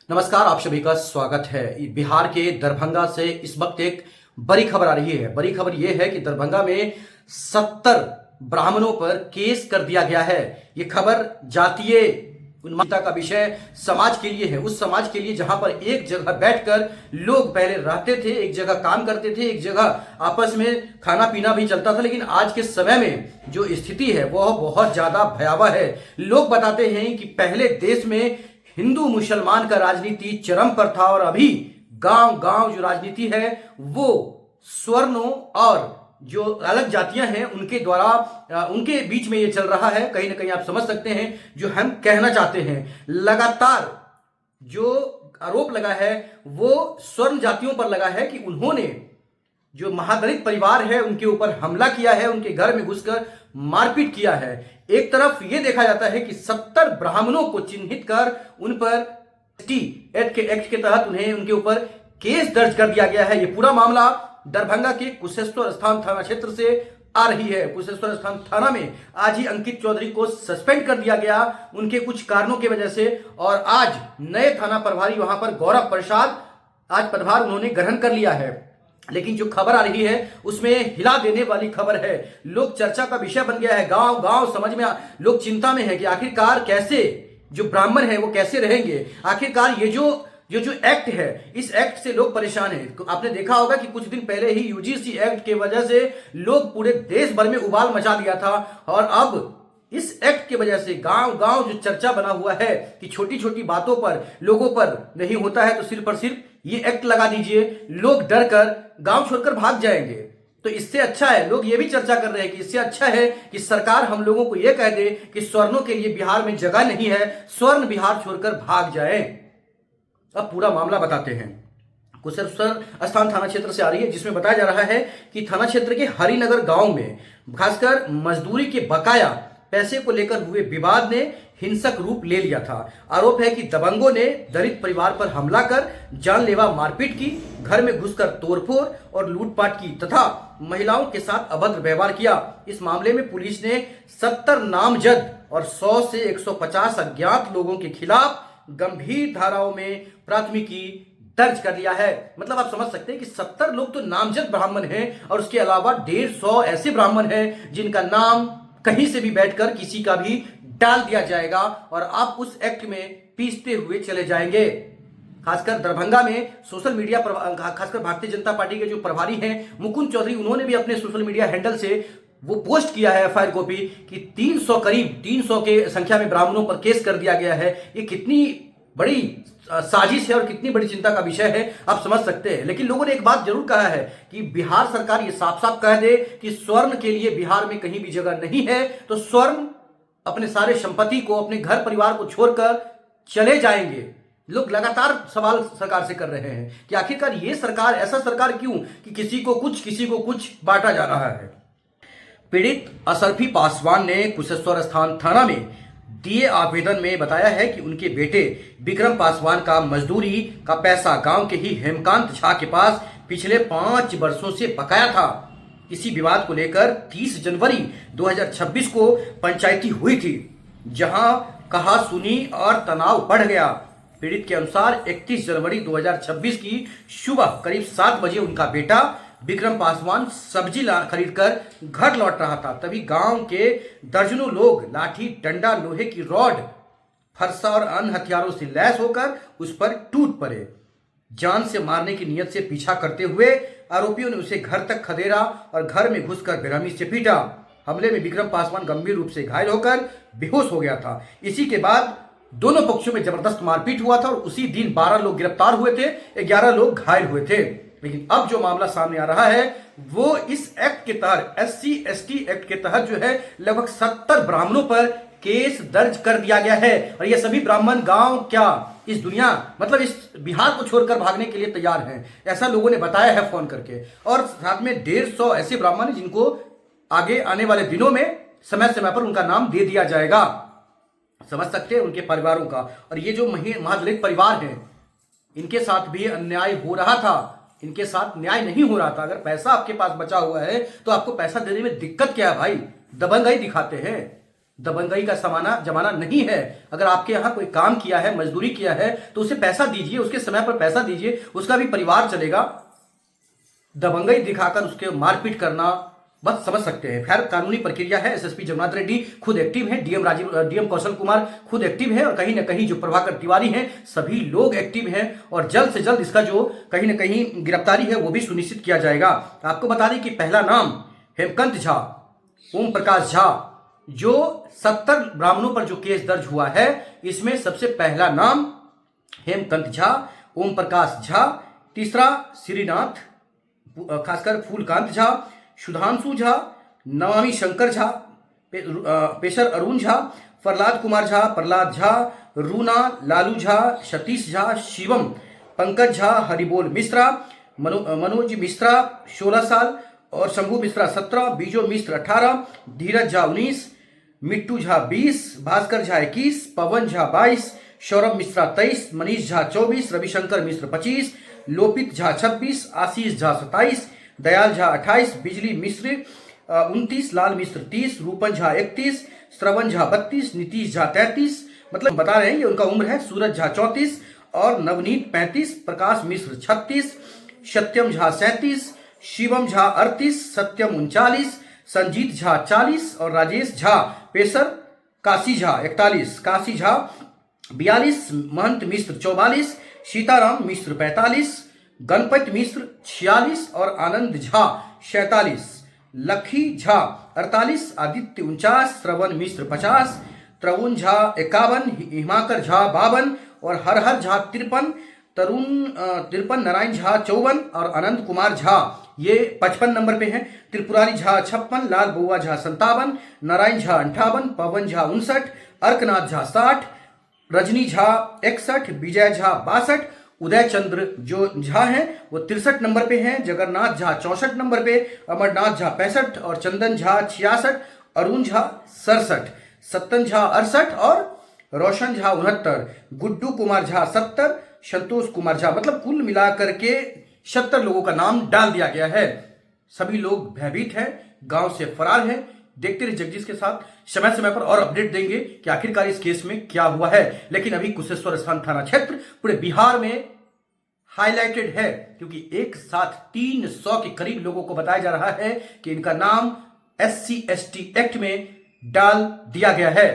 नमस्कार, आप सभी का स्वागत है। बिहार के दरभंगा से इस वक्त एक बड़ी खबर आ रही है। बड़ी खबर यह है कि दरभंगा में 70 ब्राह्मणों पर केस कर दिया गया है। ये खबर जातीय उन्मादता का विषय समाज के लिए है। उस समाज के लिए जहां पर एक जगह बैठकर लोग पहले रहते थे, एक जगह काम करते थे, एक जगह आपस में खाना पीना भी चलता था। लेकिन आज के समय में जो स्थिति है वह बहुत ज्यादा भयावह है। लोग बताते हैं कि पहले देश में हिंदू मुसलमान का राजनीति चरम पर था और अभी गांव गांव जो राजनीति है वो स्वर्णों और जो अलग जातियां हैं उनके द्वारा उनके बीच में ये चल रहा है। कहीं ना कहीं आप समझ सकते हैं जो हम कहना चाहते हैं। लगातार जो आरोप लगा है वो स्वर्ण जातियों पर लगा है कि उन्होंने जो महादलित परिवार है उनके ऊपर हमला किया है, उनके घर में घुसकर मारपीट किया है। एक तरफ यह देखा जाता है कि 70 ब्राह्मणों को चिन्हित कर उन पर एक्ट के तहत उनके ऊपर केस दर्ज कर दिया गया है। यह पूरा मामला दरभंगा के कुशेश्वर स्थान थाना क्षेत्र से आ रही है। कुशेश्वर स्थान थाना में आज ही अंकित चौधरी को सस्पेंड कर दिया गया उनके कुछ कारणों की वजह से, और आज नए थाना प्रभारी वहां पर गौरव प्रसाद आज पदभार उन्होंने ग्रहण कर लिया है। लेकिन जो खबर आ रही है उसमें हिला देने वाली खबर है। लोग चर्चा का विषय बन गया है। गांव गांव समझ में लोग चिंता में है कि आखिरकार कैसे जो ब्राह्मण है वो कैसे रहेंगे। आखिरकार ये जो एक्ट है, इस एक्ट से लोग परेशान हैं। तो आपने देखा होगा कि कुछ दिन पहले ही यूजीसी एक्ट के वजह से लोग पूरे देश भर में उबाल मचा दिया था, और अब इस एक्ट की वजह से गांव गांव जो चर्चा बना हुआ है कि छोटी छोटी बातों पर लोगों पर नहीं होता है तो सिर्फ और सिर्फ ये एक्ट लगा दीजिए, लोग डर कर गांव छोड़कर भाग जाएंगे। तो इससे अच्छा है, लोग ये भी चर्चा कर रहे हैं कि इससे अच्छा है कि सरकार हम लोगों को यह कह दे कि स्वर्णों के लिए बिहार में जगह नहीं है, स्वर्ण बिहार छोड़कर भाग जाए। अब पूरा मामला बताते हैं। कुशेश्वर स्थान थाना क्षेत्र से आ रही है, जिसमें बताया जा रहा है कि थाना क्षेत्र के हरिनगर गांव में खासकर मजदूरी के बकाया पैसे को लेकर हुए विवाद ने हिंसक रूप ले लिया था। आरोप है कि दबंगों ने दलित परिवार पर हमला कर जानलेवा मारपीट की, घर में घुसकर तोड़फोड़ और लूटपाट की तथा महिलाओं के साथ अभद्र व्यवहार किया। इस मामले में पुलिस ने 70 नामजद और 100 से 150 अज्ञात लोगों के खिलाफ गंभीर धाराओं में प्राथमिकी दर्ज कर लिया है। मतलब आप समझ सकते हैं कि 70 लोग तो नामजद ब्राह्मण हैं और उसके अलावा 150 ऐसे ब्राह्मण हैं जिनका नाम कहीं से भी बैठकर किसी का भी डाल दिया जाएगा और आप उस एक्ट में पीसते हुए चले जाएंगे। खासकर दरभंगा में सोशल मीडिया खासकर भारतीय जनता पार्टी के जो प्रभारी हैं मुकुंद चौधरी, उन्होंने भी अपने सोशल मीडिया हैंडल से वो पोस्ट किया है एफआईआर कॉपी कि 300 करीब 300 के संख्या में ब्राह्मणों पर केस कर दिया गया है। ये कितनी बड़ी साजिश है और कितनी बड़ी चिंता का विषय है आप समझ सकते हैं। लेकिन लोगों ने एक बात जरूर कहा है कि बिहार सरकार ये साफ साफ कह दे कि स्वर्ण के लिए बिहार में कहीं भी जगह नहीं है, तो स्वर्ण अपने सारे संपत्ति को, अपने घर परिवार को छोड़कर चले जाएंगे। लोग लगातार सवाल सरकार से कर रहे हैं कि आखिरकार ये सरकार, ऐसा सरकार क्यों कि किसी को कुछ बांटा जा रहा है। पीड़ित असरफी पासवान ने कुशेश्वर स्थान थाना में दिए आवेदन में बताया है कि उनके बेटे विक्रम पासवान का मजदूरी का पैसा गांव के ही हेमकांत झा के पास पिछले 5 वर्षों से बकाया था। इसी विवाद को लेकर 30 जनवरी 2026 को पंचायती हुई थी, जहां कहा सुनी और तनाव बढ़ गया। पीड़ित के अनुसार 31 जनवरी 2026 की सुबह करीब 7 बजे उनका बेटा विक्रम पासवान सब्जी खरीदकर घर लौट रहा था। तभी गांव के दर्जनों लोग लाठी, डंडा, लोहे की रॉड, फरसा और अन्य हथियारों से लैस होकर उस पर टूट पड़े। जान से मारने की नियत से पीछा करते हुए आरोपियों ने उसे घर तक खदेड़ा और घर में घुसकर बेरहमी से पीटा। हमले में विक्रम पासवान गंभीर रूप से घायल होकर बेहोश हो गया था। इसी के बाद दोनों पक्षों में जबरदस्त मारपीट हुआ था और उसी दिन 12 लोग गिरफ्तार हुए थे, 11 लोग घायल हुए थे। लेकिन अब जो मामला सामने आ रहा है वो इस एक्ट के तहत, SC/ST एक्ट के तहत जो है लगभग 70 ब्राह्मणों पर केस दर्ज कर दिया गया है। और ये सभी ब्राह्मण गांव क्या इस दुनिया मतलब इस बिहार को छोड़कर भागने के लिए तैयार हैं, ऐसा लोगों ने बताया है फोन करके। और साथ में 150 ऐसे ब्राह्मण हैं जिनको आगे आने वाले दिनों में समय समय पर उनका नाम दे दिया जाएगा। समझ सकते हैं उनके परिवारों का। और ये जो महादलित परिवार है इनके साथ भी अन्याय हो रहा था, इनके साथ न्याय नहीं हो रहा था। अगर पैसा आपके पास बचा हुआ है तो आपको पैसा देने में दिक्कत क्या है भाई? दबंगाई दिखाते हैं। दबंगई का जमाना नहीं है। अगर आपके यहाँ कोई काम किया है, मजदूरी किया है, तो उसे पैसा दीजिए, उसके समय पर पैसा दीजिए, उसका भी परिवार चलेगा। दबंगई दिखाकर उसके मारपीट करना बस समझ सकते हैं। खैर, कानूनी प्रक्रिया है। एसएसपी जगन्नाथ रेड्डी खुद एक्टिव हैं, डीएम कौशल कुमार खुद एक्टिव हैं, और कहीं ना कहीं जो प्रभाकर तिवारी हैं, सभी लोग एक्टिव हैं, और जल्द से जल्द इसका जो कहीं ना कहीं गिरफ्तारी है वो भी सुनिश्चित किया जाएगा। आपको बता दें कि पहला नाम हेमकांत झा, ओम प्रकाश झा, जो 70 ब्राह्मणों पर जो केस दर्ज हुआ है, इसमें सबसे पहला नाम हेमकांत झा, ओम प्रकाश झा, तीसरा श्रीनाथ, खासकर फूलकांत झा, सुधांशु झा, नमामि शंकर झा, पेशर अरुण झा, प्रहलाद कुमार झा, प्रहलाद झा, रूना, लालू झा, सतीश झा, शिवम, पंकज झा, हरिबोल मिश्रा, मनोज मिश्रा 16 साल, और शंभू मिश्रा 17, बीजो मिश्र 18, धीरज झा 19, मिट्टू झा 20, भास्कर झा 21, पवन झा 22, सौरभ मिश्रा 23, मनीष झा 24, रविशंकर मिश्र 25, लोपित झा 26, आशीष झा 27, दयाल झा 28, बिजली मिश्र 29, लाल मिश्र 30, रूपन झा 31, श्रवण झा 32, नीतीश झा 33, मतलब बता रहे हैं ये उनका उम्र है। सूरज झा 34 और नवनीत 35, प्रकाश मिश्र 36, सत्यम झा 37, शिवम झा 38, सत्यम 39, संजीत झा 40 और राजेश झा, पेशर काशी झा 41, काशी झा 42, महंत मिश्र 44, सीताराम मिश्र 45, गणपत मिश्र 46 और आनंद झा 47, लखी झा 48, आदित्य 49, श्रवण मिश्र 50, तरुण झा 51, हिमाकर झा 52 और हरहर झा 53, तरुण 53, नारायण झा 54 और आनंद कुमार झा ये 55 नंबर पे हैं, त्रिपुरारी झा 56, लाल बउआ झा 57, नारायण झा 58, पवन झा 59, अर्कनाथ झा 60, रजनी झा 61, विजय झा 62, उदय चंद्र जो झा हैं वो 63 नंबर पे हैं, जगन्नाथ झा 64 नंबर पे, अमरनाथ झा 65 और चंदन झा 66, अरुण झा 67, सत्तन झा 68 और रोशन झा 69, गुड्डू कुमार झा 70, संतोष कुमार झा, मतलब कुल मिलाकर के 70 लोगों का नाम डाल दिया गया है। सभी लोग भयभीत हैं, गांव से फरार हैं। देखते रहिए जगदीश के साथ, समय समय पर और अपडेट देंगे कि आखिरकार इस केस में क्या हुआ है। लेकिन अभी कुशेश्वर स्थान थाना क्षेत्र पूरे बिहार में हाईलाइटेड है, क्योंकि एक साथ 300 के करीब लोगों को बताया जा रहा है कि इनका नाम SC ST एक्ट में डाल दिया गया है।